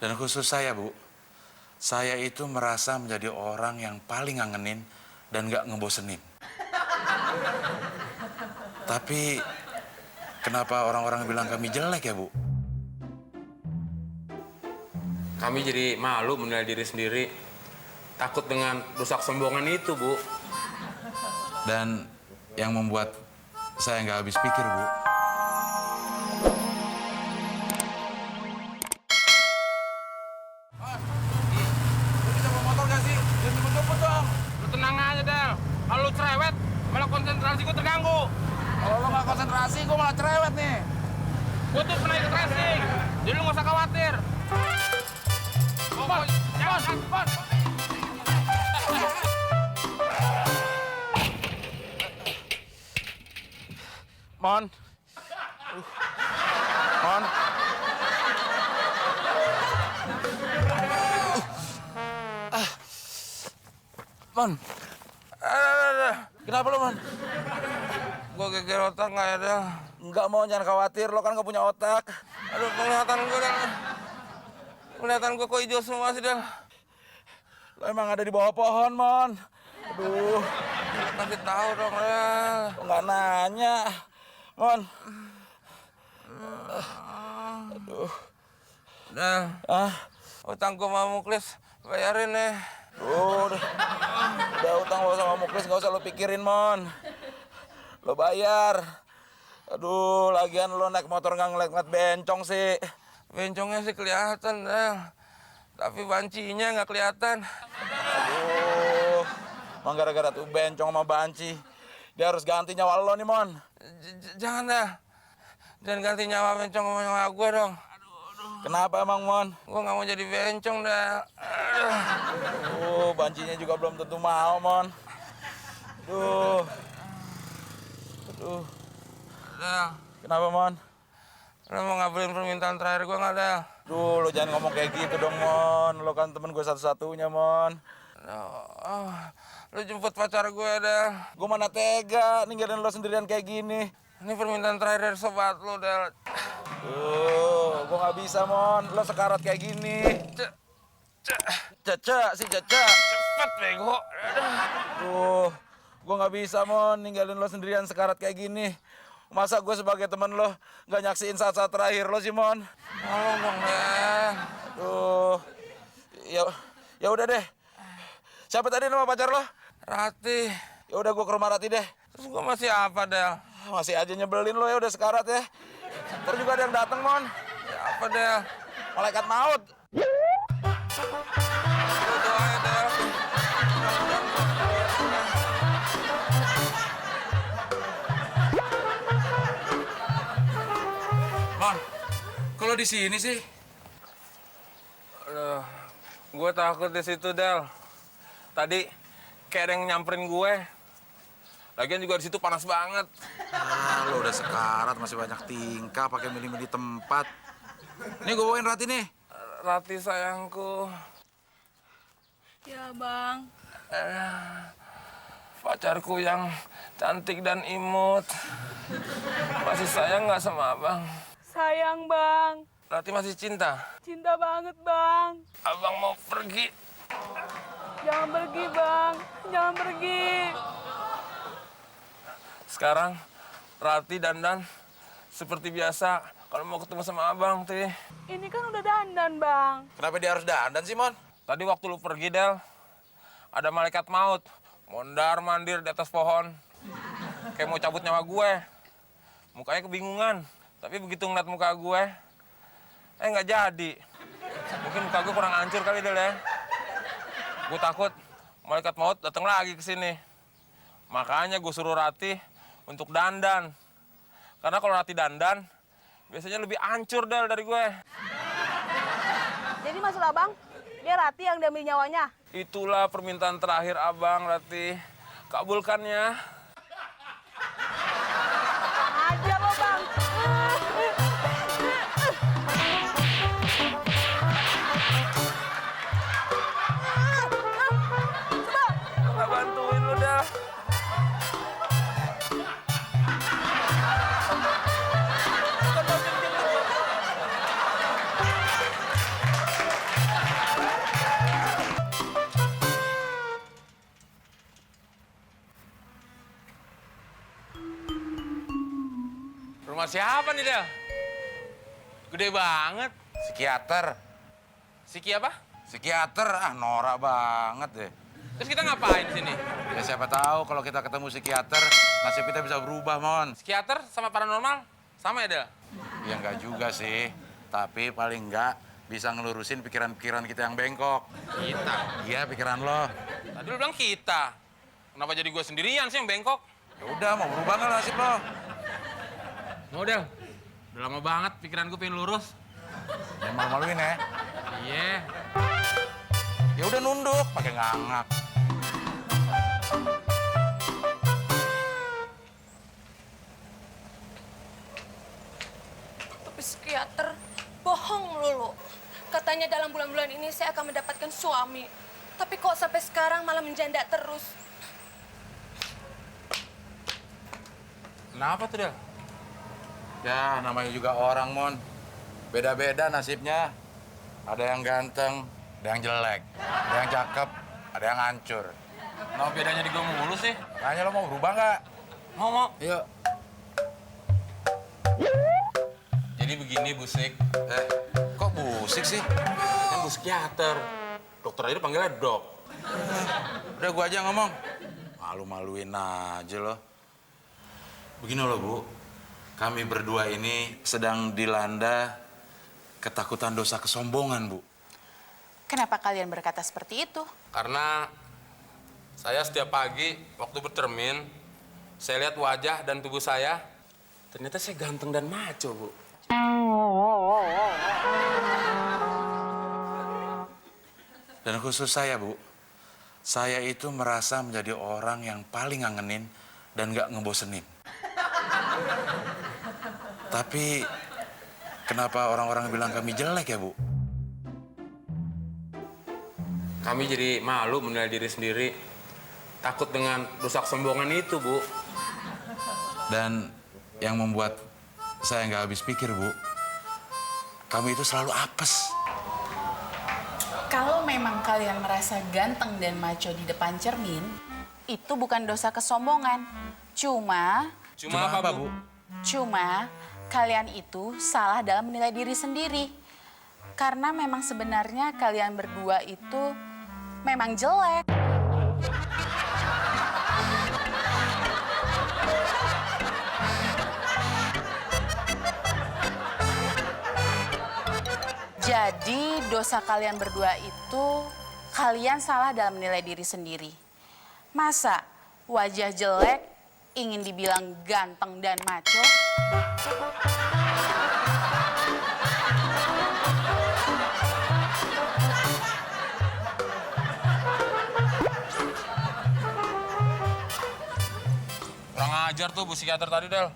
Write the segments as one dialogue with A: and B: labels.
A: Dan khusus saya, Bu, saya itu merasa menjadi orang yang paling ngangenin dan gak ngebosenin. Tapi kenapa orang-orang bilang kami jelek ya, Bu?
B: Kami jadi malu menilai diri sendiri. Takut dengan rusak sombongan itu, Bu.
A: Dan yang membuat saya nggak habis pikir, Bu. Lu bisa bawa motor nggak sih? Jangan jemput-jemput dong.
B: Lu tenang aja, Del. Kalau lu cerewet, malah konsentrasi gue terganggu.
A: Kalau lu nggak konsentrasi, gue malah cerewet nih.
B: Gue tuh pernah ikut racing, jadi lu nggak usah khawatir. Bon, jangan, Bon.
A: Mon. Mon. Mon. Kenapa lu, Mon?
B: Gue geger otak nggak ya, Del?
A: Enggak, Mon, jangan khawatir. Lo kan nggak punya otak.
B: Aduh, penglihatan gue, Del. Penglihatan gue kok hijau semua sih, Del.
A: Lo emang ada di bawah pohon, Mon. Aduh.
B: Kasih tahu dong, Del.
A: Lo nggak nanya. Mon. Aduh.
B: Del,
A: Ah.
B: utang gue sama Muklis, bayarin nih.
A: Udah utang lo sama Muklis nggak usah lo pikirin, Mon. Lo bayar. Aduh, lagian lo naik motor nggak ngeliat bencong sih.
B: Bencongnya sih kelihatan, Del. Tapi bancinya nggak kelihatan.
A: Aduh, emang gara-gara tuh bencong sama banci. Dia harus ganti nyawa lo nih, Mon.
B: Jangan dah. Jangan ganti nyawa bencong sama nyawa gue dong.
A: Kenapa emang, Mon?
B: Gue nggak mau jadi bencong dah.
A: Bancinya juga belum tentu mau, Mon. Aduh.
B: Del,
A: Kenapa, Mon?
B: lo mau ngabulin permintaan terakhir gue nggak, Del?
A: Lo jangan ngomong kayak gitu dong, Mon. Lo kan temen gue satu-satunya, Mon.
B: Lo jemput pacar gue, Del.
A: Gue mana tega ninggalin lo sendirian kayak gini.
B: Ini permintaan terakhir dari sobat lo, Del.
A: Gue nggak bisa, Mon. Lo sekarat kayak gini. Cece, si Cece.
B: Cepet, bego.
A: Gue nggak bisa, Mon, ninggalin lo sendirian sekarat kayak gini. Masa gue sebagai temen lo nggak nyaksiin saat-saat terakhir lo sih, Mon?
B: Tolong dong, Del.
A: Ya udah deh. Siapa tadi nama pacar lo?
B: Rati.
A: Ya udah, gue ke rumah Rati deh.
B: Terus gue masih apa, Del?
A: Masih aja nyebelin lo, ya udah sekarat ya. Ntar juga ada yang dateng, Mon.
B: Ya apa, Del?
A: Malaikat maut.
B: Lo doa ya, Del.
A: Mon, kalau di sini sih?
B: Aduh, gue takut di situ, Del. Tadi kayak ada yang nyamperin gue. Lagian juga di situ panas banget.
A: Lo udah sekarat, masih banyak tingkah, pakai milih-milih tempat. Nih gue bawain Rati nih.
B: Rati sayangku.
C: Ya, Bang.
B: Pacarku yang cantik dan imut. Masih sayang nggak sama abang?
C: Sayang, Bang.
B: Rati masih cinta.
C: Cinta banget, Bang.
B: Abang mau pergi.
C: Jangan pergi, Bang. Jangan pergi.
B: Sekarang Rati dandan seperti biasa kalau mau ketemu sama abang, Ti.
C: Ini kan udah dandan, Bang.
A: Kenapa dia harus dandan sih, Mon?
B: Tadi waktu lu pergi, Del, ada malaikat maut. Mondar-mandir di atas pohon. Kayak mau cabut nyawa gue. Mukanya kebingungan. Tapi begitu ngeliat muka gue, nggak jadi. Mungkin muka gue kurang hancur kali, Del, ya. Gue takut malaikat maut datang lagi ke sini. Makanya gue suruh Rati untuk dandan. Karena kalau Rati dandan, biasanya lebih hancur, Del, dari gue.
C: Jadi maksud Abang, dia Rati yang diambil nyawanya?
B: Itulah permintaan terakhir abang, Rati. Kabulkannya.
C: Aja lo, Bang.
B: Nggak bantuin lu, Del. Rumah siapa nih, Del? Gede banget.
A: Psikiater.
B: Siki apa?
A: Psikiater, norak banget deh.
B: Terus kita ngapain di sini?
A: Ya siapa tahu kalau kita ketemu psikiater, nasib kita bisa berubah, Mon.
B: Psikiater sama paranormal sama ya, Del?
A: Ya enggak juga sih, tapi paling enggak bisa ngelurusin pikiran-pikiran kita yang bengkok.
B: Kita.
A: Iya, pikiran lo.
B: Tadi lu bilang kita. Kenapa jadi gue sendirian sih yang bengkok?
A: Ya udah, mau berubah nggak nasib lo?
B: Mau, Del. Udah lama banget pikiran gue pengen lurus.
A: Jangan malu-maluin ya.
B: Iya.
A: Ya udah nunduk, pakai ngangak.
D: Tapi psikiater bohong melulu. Katanya dalam bulan-bulan ini saya akan mendapatkan suami. Tapi kok sampai sekarang malah menjanda terus.
B: Kenapa tuh, Del?
A: Ya, namanya juga orang, Mon. Beda-beda nasibnya. Ada yang ganteng, ada yang jelek, ada yang cakep, ada yang hancur.
B: Kenapa bedanya di gue mulu sih?
A: Makanya lo mau berubah nggak?
B: Mau.
A: Yuk.
B: Jadi begini, Busik.
A: Kok busik sih?
B: Kan Bu psikiater. Dokter aja panggilnya dok.
A: Udah gua aja ngomong. Malu-maluin aja lo. Begini loh, Bu. Kami berdua ini sedang dilanda ketakutan dosa kesombongan, Bu.
E: Kenapa kalian berkata seperti itu?
B: Karena saya setiap pagi waktu bercermin, saya lihat wajah dan tubuh saya. Ternyata saya ganteng dan maco, Bu.
A: Dan khusus saya, Bu. Saya itu merasa menjadi orang yang paling ngangenin dan nggak ngebosenin. Tapi kenapa orang-orang bilang kami jelek ya, Bu?
B: Kami jadi malu menilai diri sendiri. Takut dengan dosa kesombongan itu, Bu.
A: Dan yang membuat saya nggak habis pikir, Bu, kami itu selalu apes.
E: Kalau memang kalian merasa ganteng dan maco di depan cermin, itu bukan dosa kesombongan. Cuma
B: Apa, Bu?
E: Cuma kalian itu salah dalam menilai diri sendiri. Karena memang sebenarnya kalian berdua itu memang jelek. Jadi dosa kalian berdua itu kalian salah dalam menilai diri sendiri. Masa wajah jelek ingin dibilang ganteng dan maco?
B: Kurang ajar tuh Bu psikiater tadi, Del.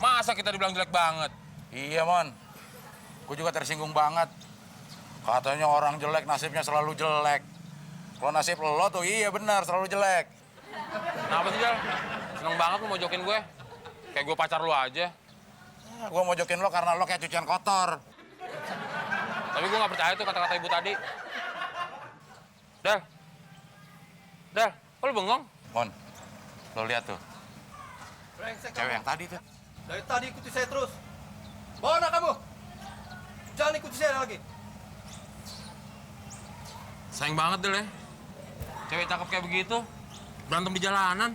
B: Masa kita dibilang jelek banget?
A: Iya, Mon. Gue juga tersinggung banget. Katanya orang jelek nasibnya selalu jelek. Kalau nasib lo tuh iya benar selalu jelek.
B: Kenapa sih, Del? Seneng banget lu mojokin gue. Kayak gue pacar lu aja.
A: Gue mojokin lo karena lo kayak cucian kotor.
B: Tapi gue gak percaya tuh kata-kata ibu tadi. Del. Kok lu bengong?
A: Mon, lo lihat tuh.
F: Brengsek
A: Cewek
F: kamu.
A: yang tadi tuh.
F: Dari tadi ikuti saya terus. Mana kamu? Jangan ikuti saya lagi.
B: Sayang banget, Del ya. Cewek cakep kayak begitu, berantem di jalanan.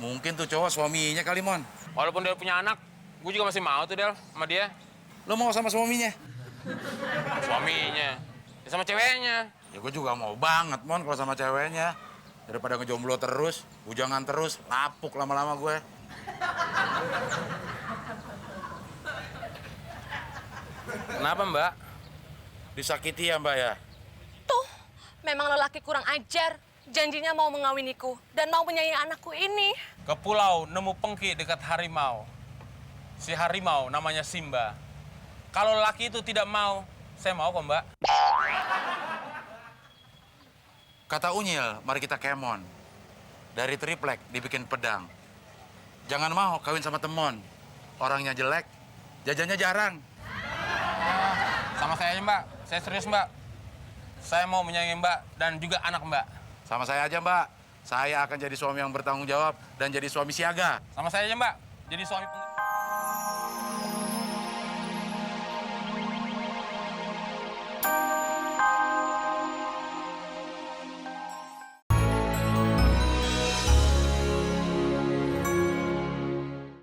A: Mungkin tuh cowok suaminya kali, Mon.
B: Walaupun dia punya anak, gue juga masih mau tuh, Del, sama dia.
A: Lo mau sama suaminya?
B: Suaminya. Ya sama ceweknya.
A: Ya gue juga mau banget, Mon, kalau sama ceweknya. Daripada ngejomblo terus, bujangan terus, lapuk lama-lama gue.
B: Kenapa, Mbak?
A: Disakiti ya, Mbak ya?
D: Tuh, memang lelaki kurang ajar. Janjinya mau mengawiniku dan mau menyayangi anakku ini.
B: Ke pulau nemu pengki dekat harimau. Si harimau namanya Simba. Kalau lelaki itu tidak mau, saya mau kok, Mbak.
A: Kata Unyil, mari kita kemon. Dari triplek dibikin pedang. Jangan mau kawin sama temon. Orangnya jelek, jajannya jarang.
B: Sama saya aja, Mbak. Saya serius, Mbak. Saya mau menyayangi Mbak dan juga anak Mbak.
A: Sama saya aja, Mbak. saya akan jadi suami yang bertanggung jawab dan jadi suami siaga.
B: Sama saya aja, Mbak. Jadi suami